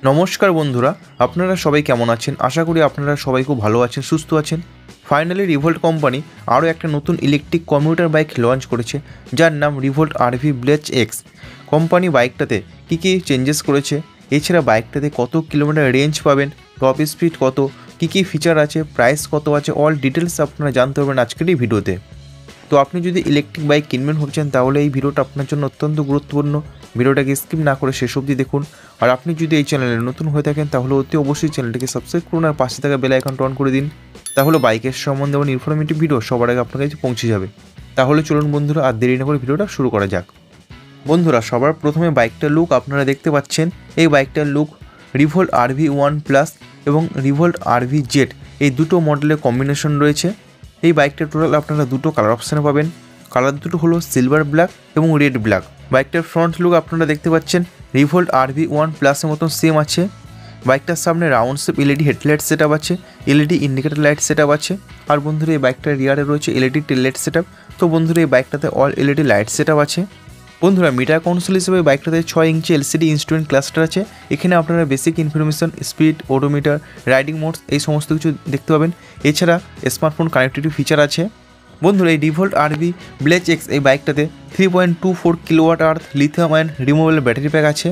নমস্কার বন্ধুরা, আপনারা সবাই কেমন আছেন? আশা করি আপনারা সবাই খুব ভালো আছেন, সুস্থ আছেন। ফাইনালি রিভোল্ট কোম্পানি আরও একটা নতুন ইলেকট্রিক কমিউটার বাইক লঞ্চ করেছে, যার নাম Revolt RV Blaze X. Company বাইকটাতে কী কী চেঞ্জেস করেছে, এছাড়া বাইকটাতে কত কিলোমিটার রেঞ্জ পাবেন, টপ স্পিড কত, কী কী ফিচার আছে, প্রাইস কত আছে, অল ডিটেলস আপনারা জানতে পারবেন আজকের এই ভিডিওতে। তো আপনি যদি ইলেকট্রিক বাইক কিনবেন ভাবছেন, তাহলে এই ভিডিওটা আপনার জন্য অত্যন্ত গুরুত্বপূর্ণ। ভিডিওটাকে স্কিপ না করে শেষ অবধি দেখুন। আর আপনি যদি এই চ্যানেলে নতুন হয়ে থাকেন, তাহলে অতি অবশ্যই চ্যানেলটিকে সাবস্ক্রাইব করুন আর পাশে থাকা বেল আইকনটা অন করে দিন। তাহলে বাইকের সম্বন্ধে এবং ইনফরমেটিভ ভিডিও সবার আগে আপনার কাছে পৌঁছে যাবে। তাহলে চলুন বন্ধুরা, আর দেরি না করে ভিডিওটা শুরু করা যাক। বন্ধুরা, সবার প্রথমে বাইকটার লুক আপনারা দেখতে পাচ্ছেন। এই বাইকটার লুক রিভোল্ট RV1+ এবং রিভোল্ট RV-Z এই দুটো মডেলের কম্বিনেশন রয়েছে। এই বাইকটার টোটাল আপনারা দুটো কালার অপশানে পাবেন। কালার দুটো হলো সিলভার ব্ল্যাক এবং রেড ব্ল্যাক। বাইকটার ফ্রন্ট লুক আপনারা দেখতে পাচ্ছেন রিভোল্ট RV1+-এর মতন সেম আছে। বাইকটার সামনে round shape LED headlight set up আছে, LED indicator light set up আছে। আর বন্ধুরা, এই বাইকটার রিয়ারে রয়েছে LED tail light set up. তো বন্ধুরা, এই বাইকটাতে all LED light set up আছে। বন্ধুরা, মিটার কনসোল হিসেবে বাইকটাতে 6 ইঞ্চি LCD ইনস্ট্রুমেন্ট ক্লাস্টার আছে। এখানে আপনারা basic information, speed, odometer, riding modes এই সমস্ত কিছু দেখতে পাবেন। এছাড়া স্মার্টফোন কানেক্টিভিটি ফিচার আছে। বন্ধুরা, এই রিভোল্ট RV ব্লেজ এক্স এই বাইকটাতে 3.24 kilowatt hour lithium ion removable battery pack আছে।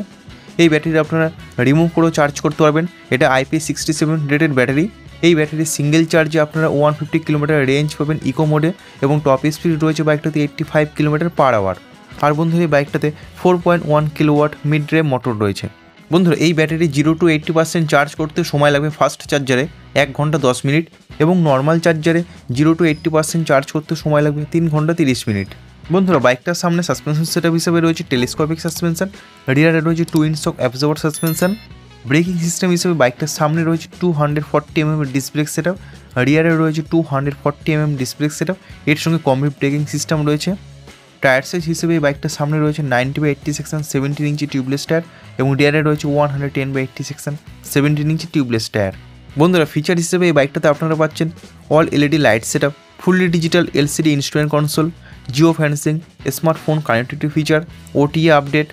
এই ব্যাটারি আপনারা রিমুভ করেও চার্জ করতে পারবেন। এটা IP67 রেটেড ব্যাটারি। এই ব্যাটারির সিঙ্গেল চার্জে আপনারা 150 কিলোমিটার রেঞ্জ পাবেন ইকো মোডে, এবং টপ স্পিড রয়েছে বাইকটাতে 85 কিলোমিটার পার আওয়ার। আর বন্ধুরা, এই বাইকটাতে 4.1 কিলোওয়াট মিড ড্রাইভ মোটর রয়েছে। বন্ধুরা, এই ব্যাটারি 0 to 80% চার্জ করতে সময় লাগবে ফাস্ট চার্জারে 1 ঘন্টা 10 মিনিট, এবং নর্মাল চার্জারে 0 to 80% চার্জ করতে সময় লাগবে 3 ঘন্টা 30 মিনিট। বন্ধুরা, বাইকটার সামনে সাসপেনশন সেটআপ হিসেবে রয়েছে টেলিস্কোপিক সাসপেনশন, রিয়ারে রয়েছে 2 inch shock absorber suspension. Braking system হিসেবে বাইকটার সামনে রয়েছে 240 mm ডিস্ক ব্রেক সেটআপ, রিয়ারে রয়েছে 240 mm ডিস্ক ব্রেক সেটআপ। এর সঙ্গে কম্বি ব্রেকিং সিস্টেম রয়েছে। টায়ার সাইজ হিসেবে এই বাইকটার সামনে রয়েছে 90/80 সেকশন 17 ইঞ্চি টিউবলেস টায়ার, এবং রিয়ারে রয়েছে 110/80 সেকশন 17 ইঞ্চি টিউবলেস টায়ার। বন্ধুরা, ফিচার হিসেবে এই বাইকটাতে আপনারা পাচ্ছেন all LED light setup, fully digital LCD instrument console, geo fencing, smartphone connectivity feature, OTA update.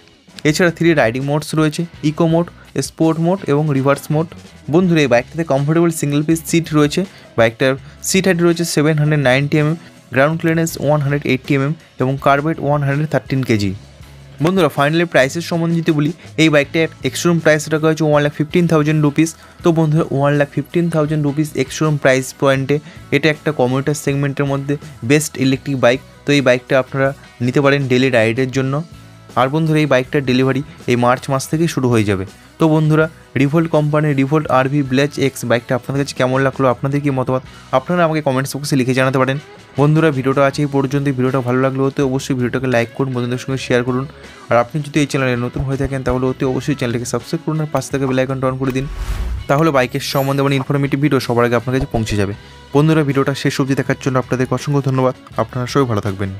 এছাড়া 3 রাইডিং মোডস রয়েছে, ইকো মোড, স্পোর্ট মোড এবং রিভার্স মোড। বন্ধুরা, এই বাইকটাতে কমফোর্টেবল সিঙ্গেল পিস সিট রয়েছে। বাইকটার সিট হাইট রয়েছে 790 mm, গ্রাউন্ড ক্লিয়ারেন্স 180 mm এবং কার্বেট 113 kg। বন্ধুরা, ফাইনালি প্রাইসের সম্বন্ধে যদি বলি, এই বাইকটার এক্সশোরুম প্রাইস রাখা হয়েছে 1,15,000 রুপিস। তো বন্ধুরা, 1,15,000 রুপিস এক্সশোরুম প্রাইস পয়েন্টে এটা একটা কমিউটার সেগমেন্টের মধ্যে বেস্ট ইলেকট্রিক বাইক। তো এই বাইকটা আপনারা নিতে পারেন ডেলি রাইডের জন্য। আর বন্ধুরা, এই বাইকটার ডেলিভারি এই মার্চ মাস থেকেই শুরু হয়ে যাবে। তো বন্ধুরা, রিভোল্ট কোম্পানির রিভোল্ট RV ব্লেজ এক্স বাইকটা আপনাদের কাছে কেমন লাগলো, আপনাদের কি মতামত আপনারা আমাকে কমেন্টস বক্সে লিখে জানাতে পারেন। বন্ধুরা, ভিডিওটা আছে এই পর্যন্ত। ভিডিওটা ভালো লাগলে অতি অবশ্যই ভিডিওটাকে লাইক করুন, বন্ধুদের সঙ্গে শেয়ার করুন। আর আপনি যদি এই চ্যানেলে নতুন হয়ে থাকেন, তাহলে অতি অবশ্যই চ্যানেলটিকে সাবস্ক্রাইব করুন আর পাশে থেকে বেল আইকনটা অন করে দিন। তাহলে বাইকের সম্বন্ধে মানে ইনফরমেটিভ ভিডিও সবার আগে আপনার কাছে পৌঁছে যাবে। বন্ধুরা, ভিডিওটা শেষ অবধি দেখার জন্য আপনাদেরকে অসংখ্য ধন্যবাদ। আপনারা সবাই ভালো থাকবেন।